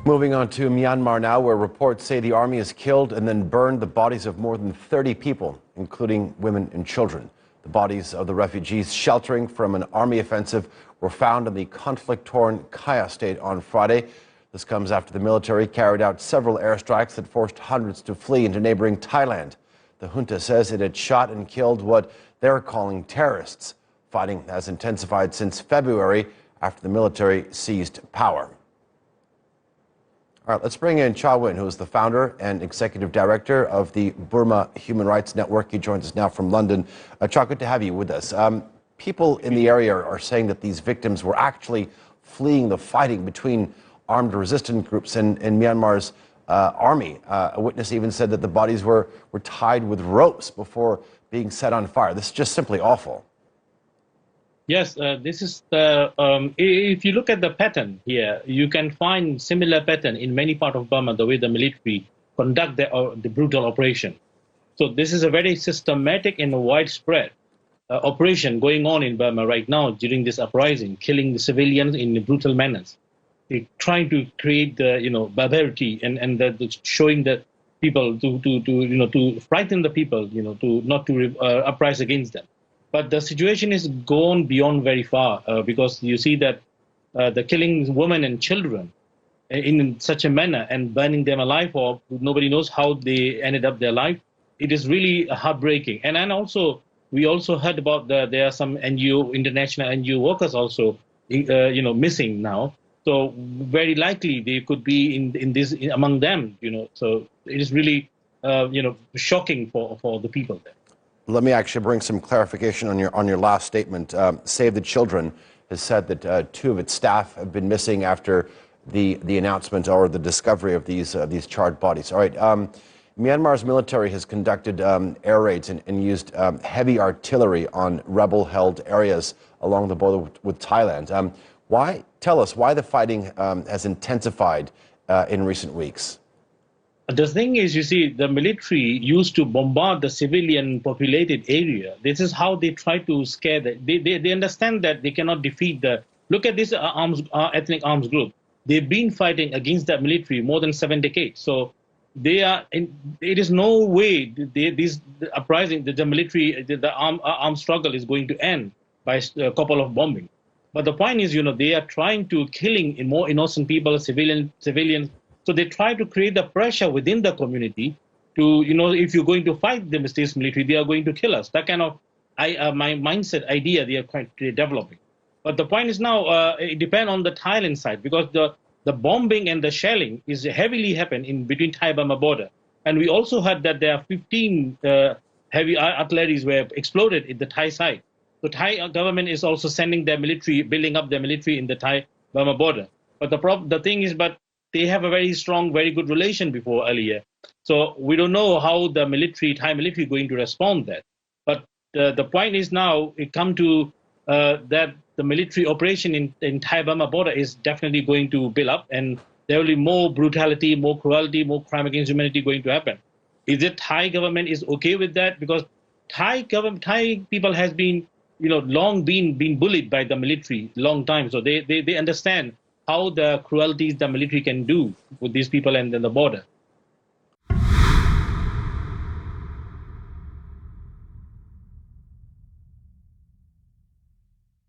Moving on to Myanmar now, where reports say the army has killed and then burned the bodies of more than 30 people, including women and children. The bodies of the refugees sheltering from an army offensive were found in the conflict-torn Kyaw state on Friday. This comes after the military carried out several airstrikes that forced hundreds to flee into neighboring Thailand. The junta says it had shot and killed what they're calling terrorists. Fighting has intensified since February after the military seized power. All right, let's bring in Kyaw Win, who is the founder and executive director of the Burma Human Rights Network. He joins us now from London. Kyaw, good to have you with us. People in the area are saying that these victims were actually fleeing the fighting between armed resistance groups and Myanmar's army. A witness even said that the bodies were tied with ropes before being set on fire. This is just simply awful. Yes, this is the, if you look at the pattern here, you can find similar pattern in many parts of Burma, the way the military conduct the brutal operation. So this is a very systematic and widespread operation going on in Burma right now during this uprising, killing the civilians in brutal manners. They're trying to create the, barbarity and showing the people to frighten the people, to not to uprise against them. But the situation is gone beyond very far because you see that the killing women and children in such a manner and burning them alive, or nobody knows how they ended up their life. It is really heartbreaking. And also, we also heard about there are some NGO, international NGO workers also, missing now. So very likely they could be in among them, So it is really, shocking for the people there. Let me actually bring some clarification on your last statement. Save the Children has said that 2 of its staff have been missing after the announcement or the discovery of these charred bodies. All right. Myanmar's military has conducted air raids and used heavy artillery on rebel-held areas along the border with Thailand. Tell us why the fighting has intensified in recent weeks. The thing is, you see, the military used to bombard the civilian populated area. This is how they try to scare they understand that they cannot defeat look at this ethnic arms group. They've been fighting against that military more than 7 decades. So it is no way the uprising, the military, the armed struggle is going to end by a couple of bombing. But the point is, they are trying to killing more innocent people, civilians. So they try to create the pressure within the community to, if you're going to fight the state military, they are going to kill us. That kind of my mindset idea they are developing. But the point is now, it depends on the Thailand side, because the bombing and the shelling is heavily happened in between Thai-Burma border. And we also heard that there are 15 heavy artilleries were exploded in the Thai side. So Thai government is also sending their military, building up their military in the Thai-Burma border. But the thing is, they have a very strong, very good relation before earlier. So we don't know how the Thai military is going to respond to that. But the point is now, it come to that the military operation in Thai-Burma border is definitely going to build up, and there will be more brutality, more cruelty, more crime against humanity going to happen. Is it Thai government is okay with that? Because Thai people has been, long been bullied by the military, long time. So they understand how the cruelties the military can do with these people and then the border.